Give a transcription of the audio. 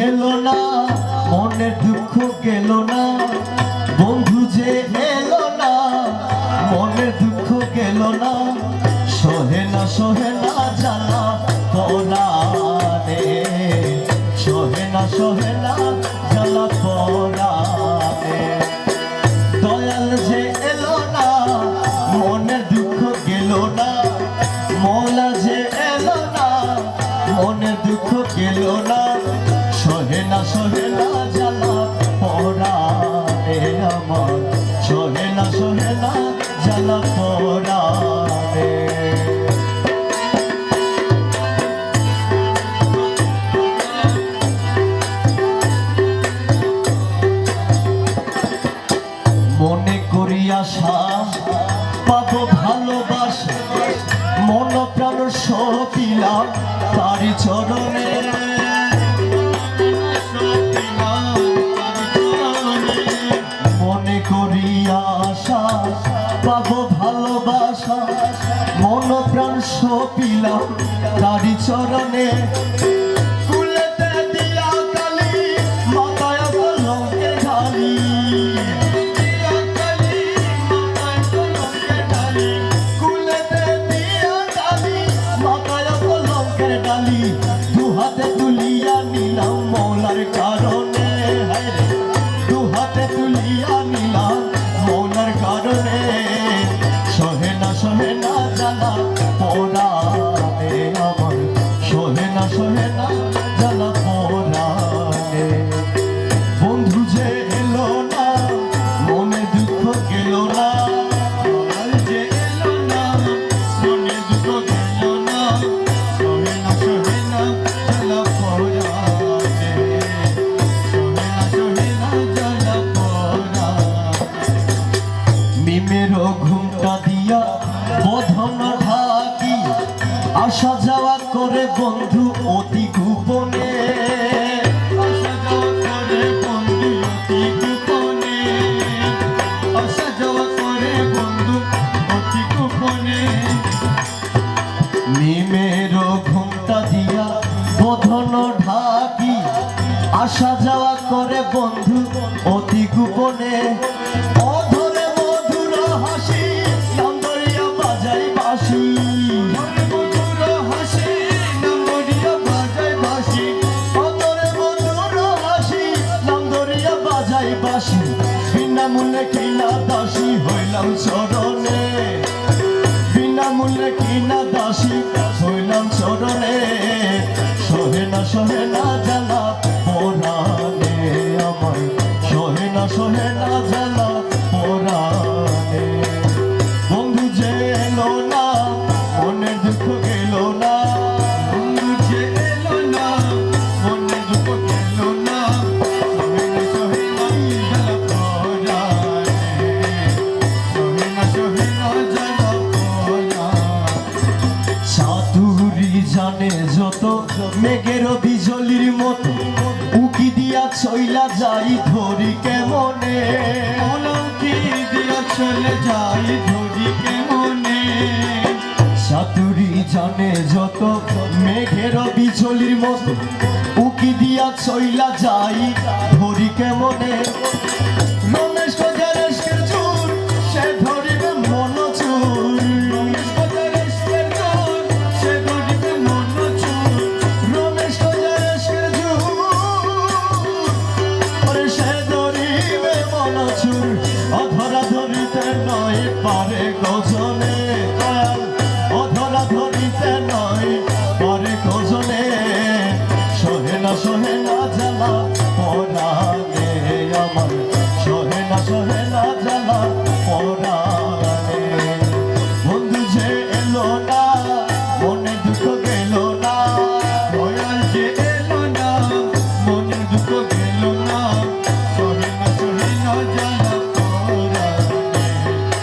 এলো না মনের দুঃখ গেল না, বন্ধু যে এলো না মনের দুঃখ গেল না, সহে না জ্বালা পরাণে, সহে না জ্বালা পরাণে। দয়াল যে এলো না মনের দুঃখ গেল না, মৌলা যে এলো না মনের দুঃখ গেল না, সহে না জ্বালা পরাণে আমার, সহে না জ্বালা পরাণে। মনে করি আশা পাবো ভালোবাসা, মন প্রাণ সপিলাম তারি চরণে, মনে করি আশা পাবো ভালোবাসা, মন প্রাণ সপিলাম তারি চরণে। দুহাতে তুলিয়া নিলাম মৌলার কারণে, দুহাতে তুলিয়া নিলাম মৌলার কারণে, সহে না জ্বালা পরাণে আমার, সহে না জ্বালা পরাণে। বন্ধু যে এলো না মনে দুঃখ গেল না, যে এলো না মনে দুঃখ গেল না, মিমেরও ঘুমটা দিয়া বধন ঢাকি, আসা যাওয়া করে বন্ধু অতি গোপনে, আসা যাওয়া করে বন্ধু অতি গোপনে, আসা যাওয়া করে বন্ধু অতি গোপনে। মিমেরও ঘুমটা দিয়া বধন ঢাকি, আসা যাওয়া করে বন্ধু অতি গোপনে, অধরে মধুর হাসি নাম ধরিয়া বাজাই বাঁশি, মধুর হাসি নাম ধরিয়া বাজাই বাঁশি, অধরে মধুর হাসি নাম ধরিয়া বাজাই বাঁশি, বিনামূল্যে কিনা দাসী হইলাম চরণে, বিনামূল্যে কিনা দাসী হইলাম চরণে, সহে না জ্বালা পরাণে আমার, সহে না জ্বালা পরাণে। বন্ধু যে এলো না মনের দুঃখ গেল না, বন্ধু যে এলো না মনের দুঃখ গেল না, সহে না জ্বালা পরাণে, সহে না জ্বালা পরাণে। চাতুরি জানে যত মেঘের বিজলির মতো, উকি দিয়া চইলা যাই ধরি কেমনে, উকি দিয়া চলে যাই ধরি কেমনে। চাতুরি জানে যত মেঘের বিজলির মতো, উকি দিয়া চইলা যাই ধরি কেমনে। রমেশ গজারেশের চুর সে ধরিবে মন চুর, রমেশ গজারেশের চুর সে ধরিবে মন চুর, রমেশ গজারেশের চুর সে ধরিবে মন চুর, অধরা ধরিতে নয় পারে গজনে, অধরা ধরিতে নয় পারে গজনে, সহে না জ্বালা পরাণে আমার,